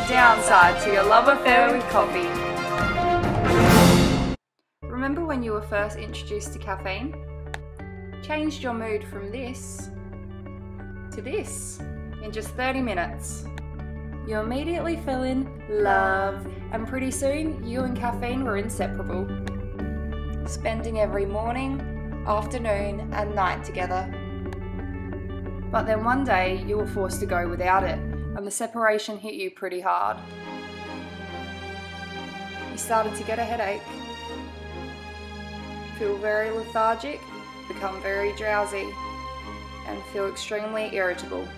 downside to your love affair with coffee. Remember when you were first introduced to caffeine? Changed your mood from this to this in just 30 minutes. You immediately fell in love, and pretty soon you and caffeine were inseparable, spending every morning, afternoon and night together. But then one day you were forced to go without it, and the separation hit you pretty hard. You started to get a headache, feel very lethargic, become very drowsy, and feel extremely irritable.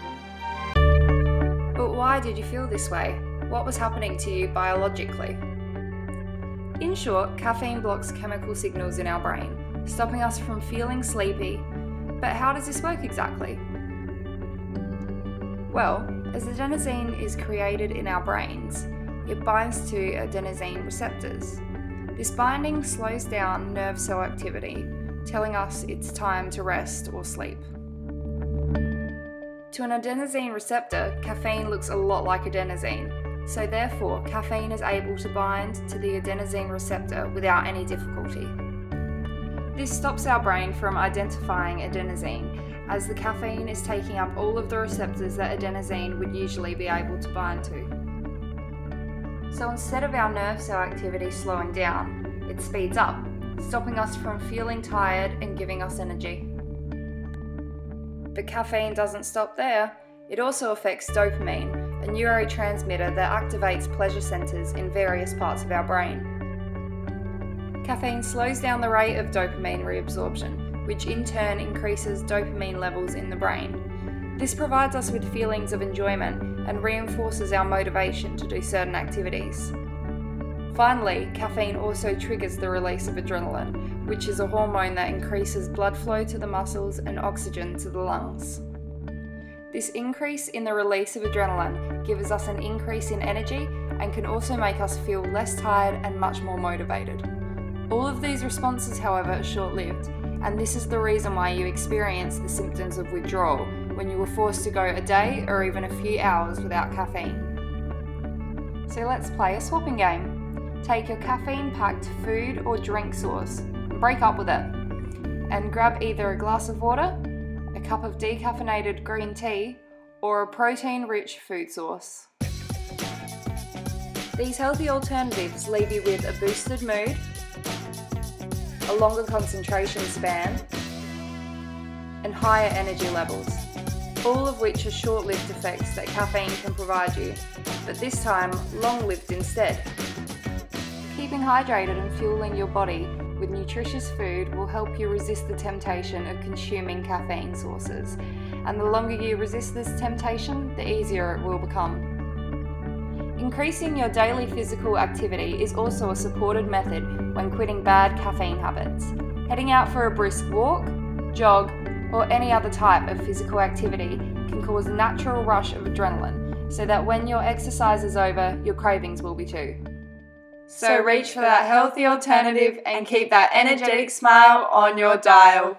But why did you feel this way? What was happening to you biologically? In short, caffeine blocks chemical signals in our brain, stopping us from feeling sleepy. But how does this work exactly? Well, as adenosine is created in our brains, it binds to adenosine receptors. This binding slows down nerve cell activity, telling us it's time to rest or sleep. To an adenosine receptor, caffeine looks a lot like adenosine, so therefore caffeine is able to bind to the adenosine receptor without any difficulty. This stops our brain from identifying adenosine, as the caffeine is taking up all of the receptors that adenosine would usually be able to bind to. So instead of our nerve cell activity slowing down, it speeds up, stopping us from feeling tired and giving us energy. But caffeine doesn't stop there. It also affects dopamine, a neurotransmitter that activates pleasure centers in various parts of our brain. Caffeine slows down the rate of dopamine reabsorption, which in turn increases dopamine levels in the brain. This provides us with feelings of enjoyment and reinforces our motivation to do certain activities. Finally, caffeine also triggers the release of adrenaline, which is a hormone that increases blood flow to the muscles and oxygen to the lungs. This increase in the release of adrenaline gives us an increase in energy and can also make us feel less tired and much more motivated. All of these responses, however, are short-lived, and this is the reason why you experience the symptoms of withdrawal when you were forced to go a day or even a few hours without caffeine. So let's play a swapping game. Take your caffeine-packed food or drink source and break up with it, and grab either a glass of water, a cup of decaffeinated green tea, or a protein-rich food source. These healthy alternatives leave you with a boosted mood, a longer concentration span, and higher energy levels, all of which are short-lived effects that caffeine can provide you, but this time long-lived instead. Keeping hydrated and fueling your body with nutritious food will help you resist the temptation of consuming caffeine sources, and the longer you resist this temptation, the easier it will become. Increasing your daily physical activity is also a supported method when quitting bad caffeine habits. Heading out for a brisk walk, jog, or any other type of physical activity can cause a natural rush of adrenaline, so that when your exercise is over, your cravings will be too. So reach for that healthy alternative and keep that energetic smile on your dial.